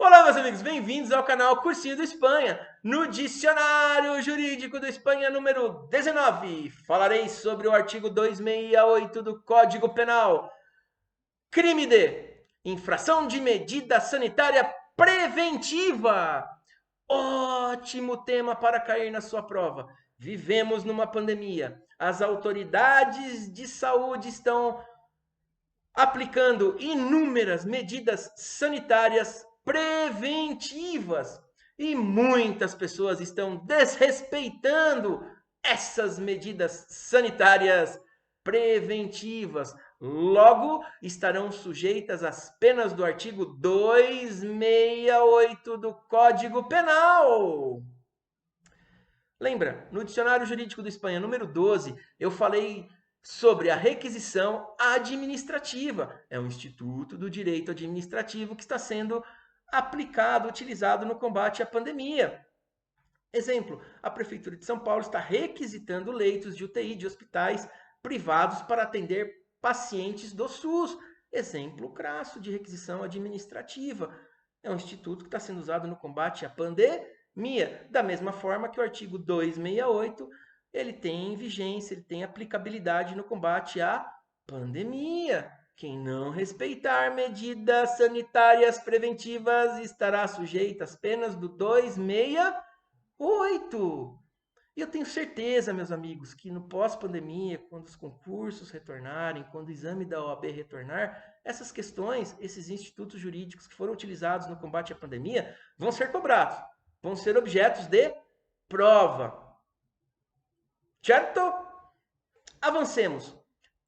Olá, meus amigos, bem-vindos ao canal Cursinho do Espanha. No Dicionário Jurídico do Espanha número 19, falarei sobre o artigo 268 do Código Penal. Crime de infração de medida sanitária preventiva. Ótimo tema para cair na sua prova. Vivemos numa pandemia. As autoridades de saúde estão aplicando inúmeras medidas sanitárias preventivas e muitas pessoas estão desrespeitando essas medidas sanitárias preventivas. Logo, estarão sujeitas às penas do artigo 268 do Código Penal. Lembra, no Dicionário Jurídico do Espanha, número 12, eu falei sobre a requisição administrativa. É um instituto do direito administrativo que está sendo aplicado, utilizado no combate à pandemia. Exemplo, a Prefeitura de São Paulo está requisitando leitos de UTI de hospitais privados para atender pacientes do SUS. Exemplo crasso de requisição administrativa. É um instituto que está sendo usado no combate à pandemia, da mesma forma que o artigo 268 ele tem vigência, ele tem aplicabilidade no combate à pandemia. Quem não respeitar medidas sanitárias preventivas estará sujeito às penas do 268. E eu tenho certeza, meus amigos, que no pós-pandemia, quando os concursos retornarem, quando o exame da OAB retornar, essas questões, esses institutos jurídicos que foram utilizados no combate à pandemia, vão ser cobrados, vão ser objetos de prova. Certo? Avancemos.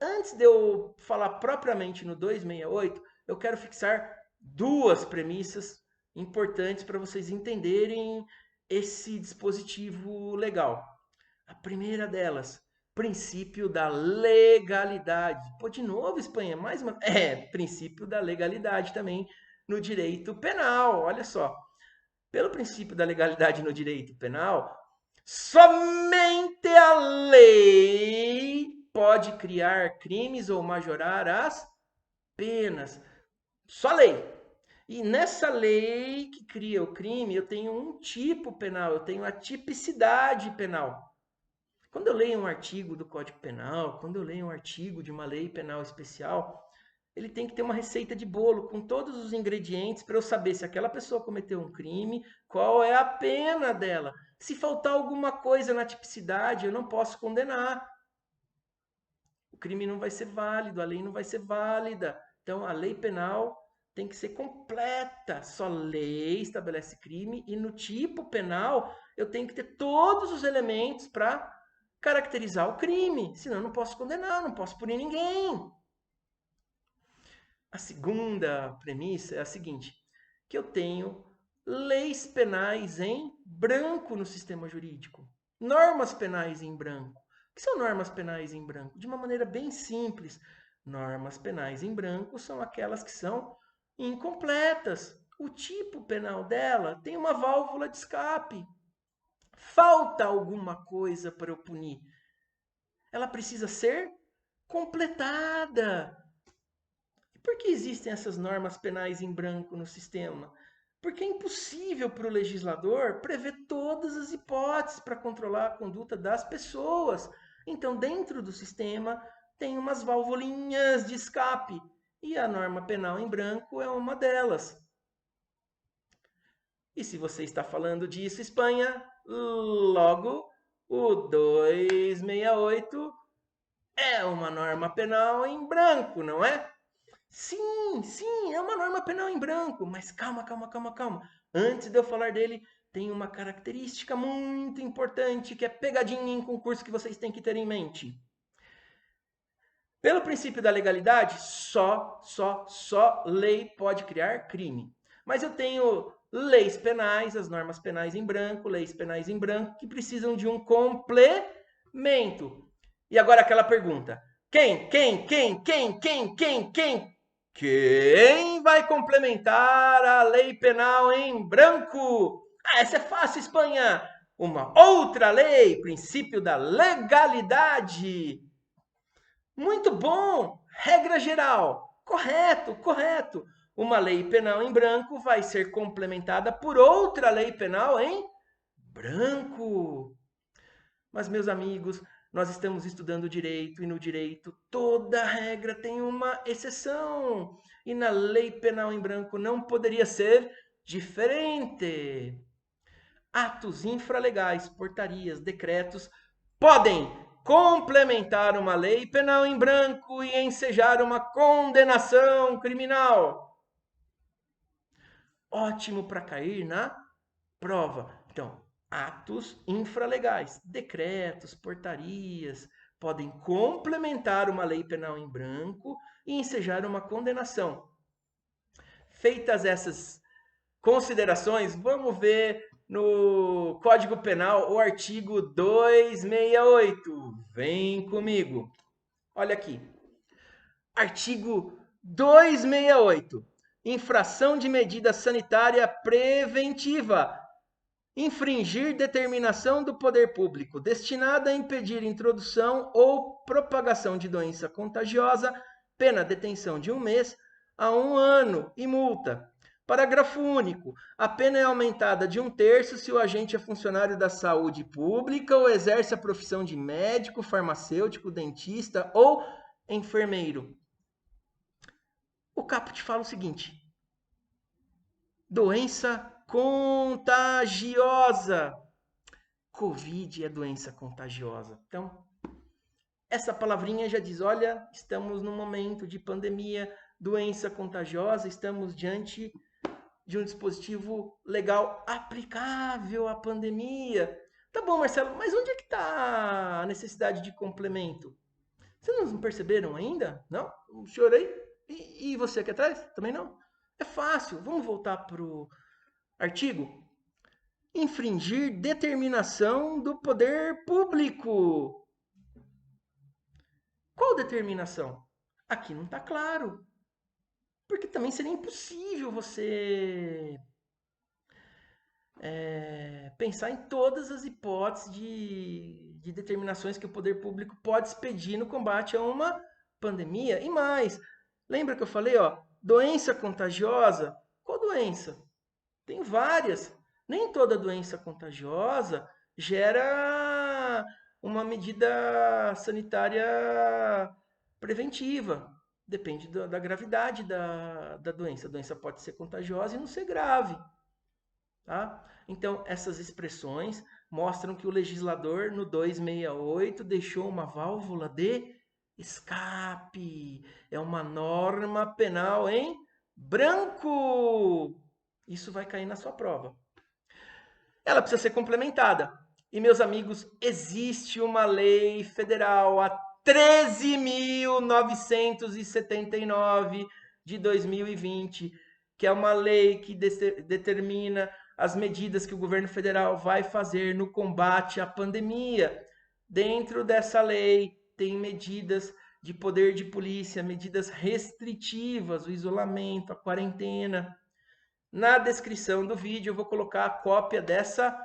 Antes de eu falar propriamente no 268, eu quero fixar duas premissas importantes para vocês entenderem esse dispositivo legal. A primeira delas, princípio da legalidade. Pô, de novo, Espanha, mais uma. Princípio da legalidade também no direito penal. Olha só. Pelo princípio da legalidade no direito penal, somente a lei pode criar crimes ou majorar as penas. Só lei. E nessa lei que cria o crime, eu tenho um tipo penal, eu tenho a tipicidade penal. Quando eu leio um artigo do Código Penal, quando eu leio um artigo de uma lei penal especial, ele tem que ter uma receita de bolo com todos os ingredientes para eu saber se aquela pessoa cometeu um crime, qual é a pena dela. Se faltar alguma coisa na tipicidade, eu não posso condenar. O crime não vai ser válido, a lei não vai ser válida. Então, a lei penal tem que ser completa. Só lei estabelece crime e no tipo penal eu tenho que ter todos os elementos para caracterizar o crime. Senão eu não posso condenar, não posso punir ninguém. A segunda premissa é a seguinte, que eu tenho leis penais em branco no sistema jurídico. Normas penais em branco. O que são normas penais em branco? De uma maneira bem simples, normas penais em branco são aquelas que são incompletas. O tipo penal dela tem uma válvula de escape. Falta alguma coisa para eu punir. Ela precisa ser completada. E por que existem essas normas penais em branco no sistema? Porque é impossível para o legislador prever todas as hipóteses para controlar a conduta das pessoas. Então, dentro do sistema, tem umas valvulinhas de escape. E a norma penal em branco é uma delas. E se você está falando disso, Espanha, logo o 268 é uma norma penal em branco, não é? Sim, é uma norma penal em branco, mas calma. Antes de eu falar dele, tem uma característica muito importante que é pegadinha em concurso que vocês têm que ter em mente. Pelo princípio da legalidade, só lei pode criar crime. Mas eu tenho leis penais, as normas penais em branco, leis penais em branco, que precisam de um complemento. E agora aquela pergunta: quem vai complementar a lei penal em branco? Essa é fácil, Espanha. Uma outra lei, princípio da legalidade. Muito bom! Regra geral. Correto. uma lei penal em branco vai ser complementada por outra lei penal em branco. Mas, meus amigos, nós estamos estudando direito e no direito toda regra tem uma exceção. E na lei penal em branco não poderia ser diferente. Atos infralegais, portarias, decretos podem complementar uma lei penal em branco e ensejar uma condenação criminal. Ótimo para cair na prova. Então, atos infralegais, decretos, portarias, podem complementar uma lei penal em branco e ensejar uma condenação. Feitas essas considerações, vamos ver no Código Penal o artigo 268. Vem comigo. Olha aqui. Artigo 268. Infração de medida sanitária preventiva. Infringir determinação do poder público destinada a impedir introdução ou propagação de doença contagiosa, pena detenção de 1 mês a 1 ano e multa. Parágrafo único. A pena é aumentada de 1/3 se o agente é funcionário da saúde pública ou exerce a profissão de médico, farmacêutico, dentista ou enfermeiro. O caput fala o seguinte: doença contagiosa. Covid é doença contagiosa. Então, essa palavrinha já diz, olha, estamos num momento de pandemia, doença contagiosa, estamos diante de um dispositivo legal aplicável à pandemia. Tá bom, Marcelo, mas onde é que está a necessidade de complemento? Vocês não perceberam ainda? Não? O senhor aí? E você aqui atrás? Também não? É fácil. Vamos voltar para o artigo. Infringir determinação do poder público. Qual determinação? Aqui não está claro. Porque também seria impossível você pensar em todas as hipóteses de determinações que o poder público pode expedir no combate a uma pandemia. E mais, lembra que eu falei, ó, doença contagiosa? Qual doença? Tem várias. Nem toda doença contagiosa gera uma medida sanitária preventiva. Depende da gravidade da doença. A doença pode ser contagiosa e não ser grave. Tá? Então, essas expressões mostram que o legislador, no 268, deixou uma válvula de escape. É uma norma penal em branco. Isso vai cair na sua prova. Ela precisa ser complementada. E, meus amigos, existe uma lei federal, a 13.979 de 2020, que é uma lei que determina as medidas que o governo federal vai fazer no combate à pandemia. Dentro dessa lei tem medidas de poder de polícia, medidas restritivas, o isolamento, a quarentena. Na descrição do vídeo eu vou colocar a cópia dessa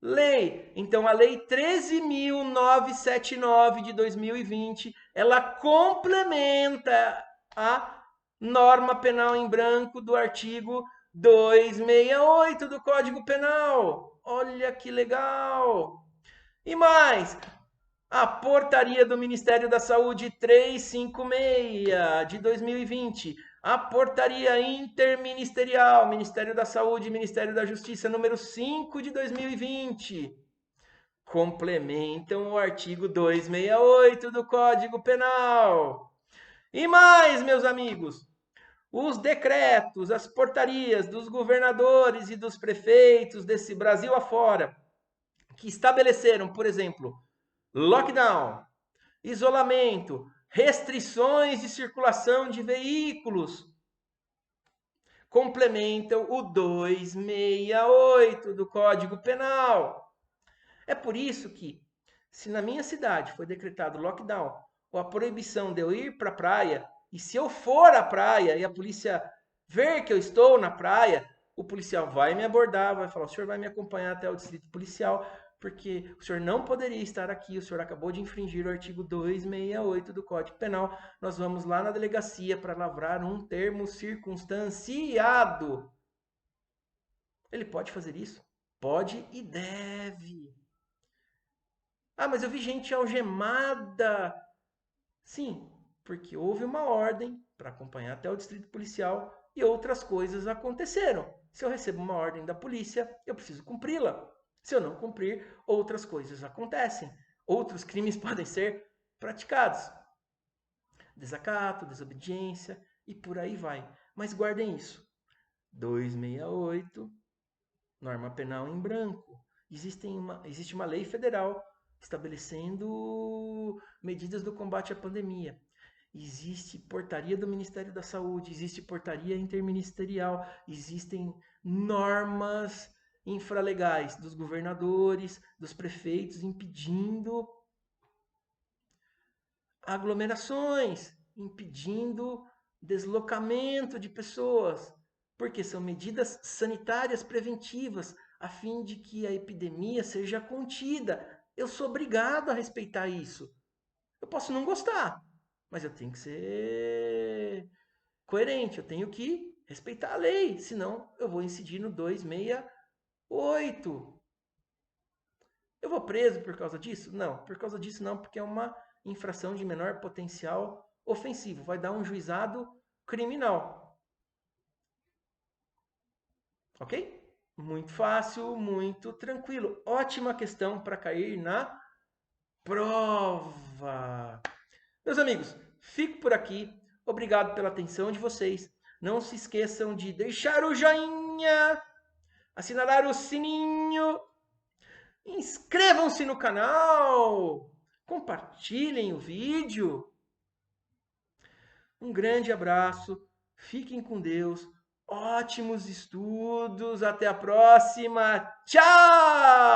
lei. Então, a lei 13.979 de 2020, ela complementa a norma penal em branco do artigo 268 do Código Penal. Olha que legal! E mais, a portaria do Ministério da Saúde 356 de 2020, a portaria interministerial, Ministério da Saúde e Ministério da Justiça, número 5 de 2020, complementam o artigo 268 do Código Penal. E mais, meus amigos, os decretos, as portarias dos governadores e dos prefeitos desse Brasil afora, que estabeleceram, por exemplo, lockdown, isolamento, restrições de circulação de veículos, complementam o 268 do Código Penal. É por isso que, se na minha cidade foi decretado lockdown ou a proibição de eu ir para a praia, e se eu for à praia e a polícia ver que eu estou na praia, o policial vai me abordar, vai falar, o senhor vai me acompanhar até o distrito policial, porque o senhor não poderia estar aqui, o senhor acabou de infringir o artigo 268 do Código Penal, nós vamos lá na delegacia para lavrar um termo circunstanciado. Ele pode fazer isso? Pode e deve. Ah, mas eu vi gente algemada. Sim, porque houve uma ordem para acompanhar até o distrito policial e outras coisas aconteceram. Se eu recebo uma ordem da polícia, eu preciso cumpri-la. Se eu não cumprir, outras coisas acontecem. Outros crimes podem ser praticados. Desacato, desobediência e por aí vai. Mas guardem isso. 268, norma penal em branco. Existe uma lei federal estabelecendo medidas do combate à pandemia. Existe portaria do Ministério da Saúde, existe portaria interministerial, existem normas infralegais dos governadores, dos prefeitos, impedindo aglomerações, impedindo deslocamento de pessoas, porque são medidas sanitárias preventivas, a fim de que a epidemia seja contida. Eu sou obrigado a respeitar isso. Eu posso não gostar, mas eu tenho que ser coerente, eu tenho que respeitar a lei, senão eu vou incidir no 268. Eu vou preso por causa disso? Não, por causa disso não, porque é uma infração de menor potencial ofensivo, vai dar um juizado criminal. Ok? Muito fácil, muito tranquilo. Ótima questão para cair na prova. Meus amigos, fico por aqui. Obrigado pela atenção de vocês. Não se esqueçam de deixar o joinha, assinalar o sininho, inscrevam-se no canal, compartilhem o vídeo. Um grande abraço, fiquem com Deus, ótimos estudos, até a próxima, tchau!